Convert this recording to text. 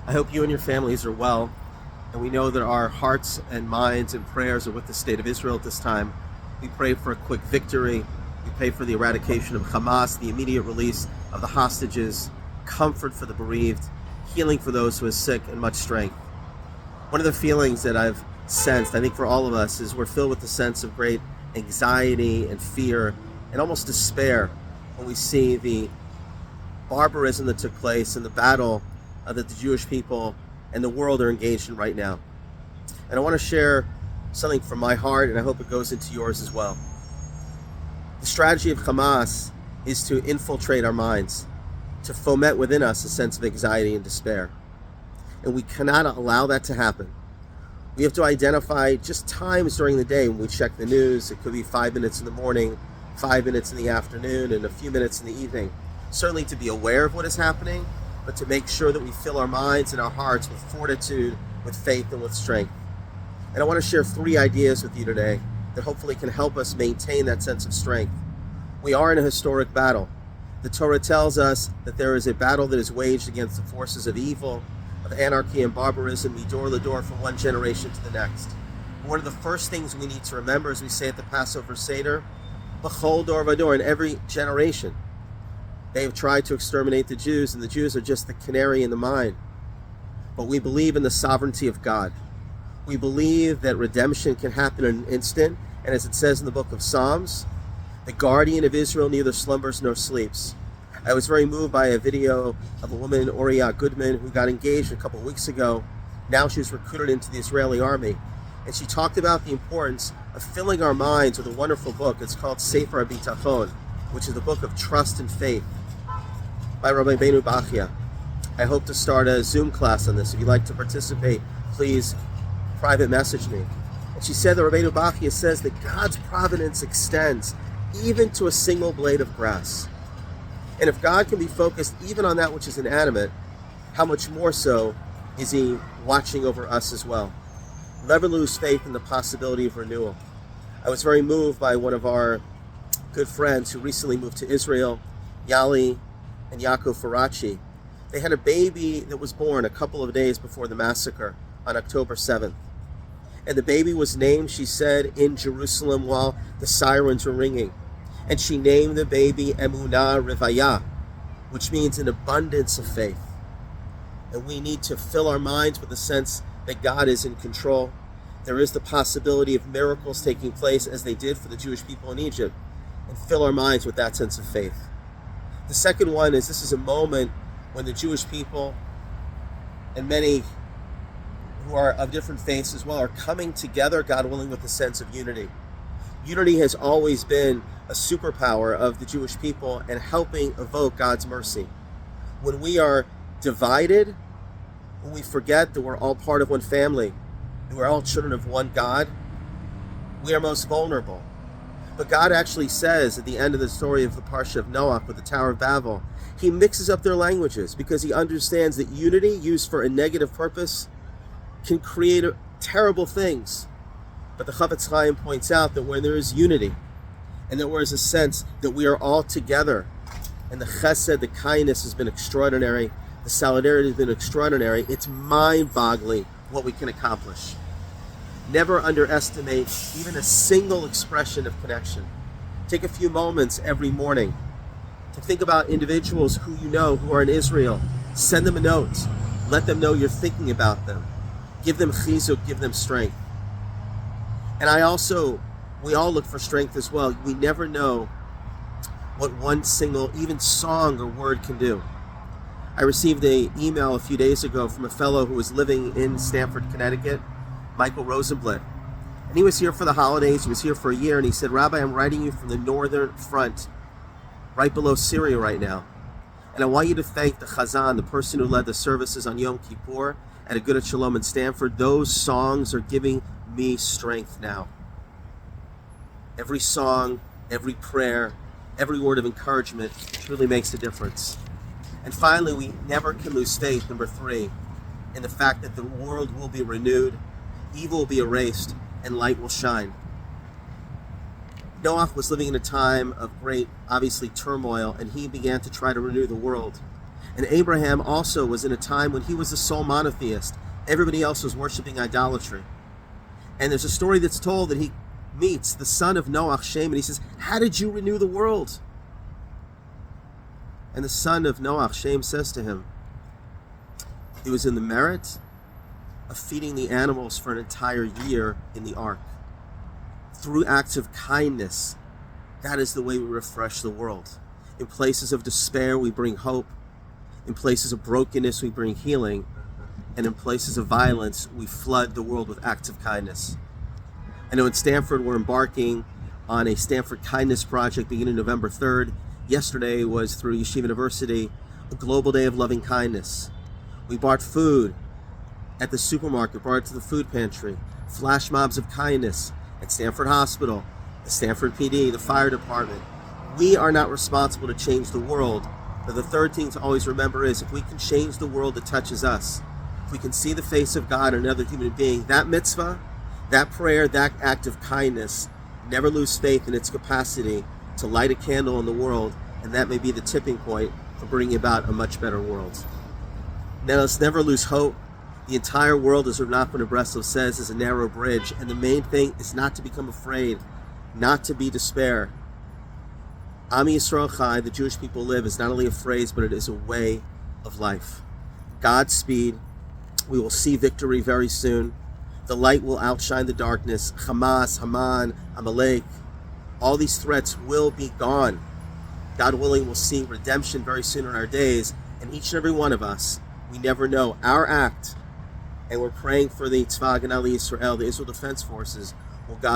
I hope you and your families are well, and we know that our hearts and minds and prayers are with the state of Israel at this time. We pray for a quick victory. We pray for the eradication of Hamas, the immediate release of the hostages, comfort for the bereaved, healing for those who are sick, and much strength. One of the feelings that I've sensed, I think for all of us, is we're filled with a sense of great anxiety and fear and almost despair when we see the barbarism that took place and the battle that the Jewish people and the world are engaged in right now. And I want to share something from my heart, and I hope it goes into yours as well. The strategy of Hamas is to infiltrate our minds, to foment within us a sense of anxiety and despair. And we cannot allow that to happen. We have to identify just times during the day when we check the news. It could be 5 minutes in the morning, 5 minutes in the afternoon, and a few minutes in the evening. Certainly to be aware of what is happening, but to make sure that we fill our minds and our hearts with fortitude, with faith, and with strength. And I want to share 3 ideas with you today that hopefully can help us maintain that sense of strength. We are in a historic battle. The Torah tells us that there is a battle that is waged against the forces of evil, of anarchy and barbarism, midor lador, from one generation to the next. And one of the first things we need to remember, as we say at the Passover Seder, b'chol dor vador, in every generation, they have tried to exterminate the Jews, and the Jews are just the canary in the mine. But we believe in the sovereignty of God. We believe that redemption can happen in an instant, and as it says in the book of Psalms, the guardian of Israel neither slumbers nor sleeps. I was very moved by a video of a woman, Oriya Goodman, who got engaged a couple of weeks ago. Now she's recruited into the Israeli army. And she talked about the importance of filling our minds with a wonderful book. It's called Sefer HaBitachon, which is the book of trust and faith by Rabbi Benu Bachia. I hope to start a Zoom class on this. If you'd like to participate, please private message me. And she said that Rabbi Benu Bachia says that God's providence extends even to a single blade of grass. And if God can be focused even on that which is inanimate, how much more so is He watching over us as well? Never lose faith in the possibility of renewal. I was very moved by one of our good friends who recently moved to Israel, Yali and Yaakov Farachi. They had a baby that was born a couple of days before the massacre on October 7th. And the baby was named, she said, in Jerusalem while the sirens were ringing. And she named the baby Emunah Revaya, which means an abundance of faith. And we need to fill our minds with the sense that God is in control. There is the possibility of miracles taking place as they did for the Jewish people in Egypt, and fill our minds with that sense of faith. The second one is this is a moment when the Jewish people and many who are of different faiths as well are coming together, God willing, with a sense of unity. Unity has always been a superpower of the Jewish people and helping evoke God's mercy. When we are divided, when we forget that we're all part of one family, that we're all children of one God, we are most vulnerable. But God actually says at the end of the story of the Parsha of Noah with the Tower of Babel, He mixes up their languages because He understands that unity used for a negative purpose can create terrible things. But the Chafetz Chaim points out that when there is unity, and there was a sense that we are all together, and the chesed, the kindness has been extraordinary, the solidarity has been extraordinary, it's mind-boggling what we can accomplish. Never underestimate even a single expression of connection. Take a few moments every morning to think about individuals who you know who are in Israel. Send them a note. Let them know you're thinking about them. Give them chizuk, give them strength. And we all look for strength as well. We never know what one single, even song or word can do. I received an email a few days ago from a fellow who was living in Stamford, Connecticut, Michael Rosenblatt. And he was here for the holidays. He was here for a year. And he said, Rabbi, I'm writing you from the northern front, right below Syria right now. And I want you to thank the Chazan, the person who led the services on Yom Kippur at Agudat Shalom in Stamford. Those songs are giving me strength now. Every song, every prayer, every word of encouragement truly makes a difference. And finally, we never can lose faith, number 3, in the fact that the world will be renewed, evil will be erased, and light will shine. Noach was living in a time of great, obviously, turmoil, and he began to try to renew the world. And Abraham also was in a time when he was the sole monotheist. Everybody else was worshiping idolatry. And there's a story that's told that he meets the son of Noach, Shem, and he says, how did you renew the world? And the son of Noach, Shem, says to him, it was in the merit of feeding the animals for an entire year in the ark. Through acts of kindness, that is the way we refresh the world. In places of despair, we bring hope. In places of brokenness, we bring healing. And in places of violence, we flood the world with acts of kindness. I know in Stanford, we're embarking on a Stanford Kindness Project beginning November 3rd. Yesterday was through Yeshiva University, a global day of loving kindness. We bought food at the supermarket, brought it to the food pantry, flash mobs of kindness at Stanford Hospital, the Stanford PD, the fire department. We are not responsible to change the world, but the third thing to always remember is if we can change the world that touches us, if we can see the face of God in another human being, that mitzvah, that prayer, that act of kindness, never lose faith in its capacity to light a candle in the world, and that may be the tipping point for bringing about a much better world. Now let's never lose hope. The entire world, as Rav Nachman of Breslov says, is a narrow bridge, and the main thing is not to become afraid, not to be despair. Am Yisrael Chai, the Jewish people live, is not only a phrase, but it is a way of life. Godspeed. We will see victory very soon. The light will outshine the darkness. Hamas, Haman, Amalek, all these threats will be gone. God willing, we'll see redemption very soon in our days, and each and every one of us, we never know our act, and we're praying for the Tzva Haganah Yisrael, the Israel Defense Forces. Will God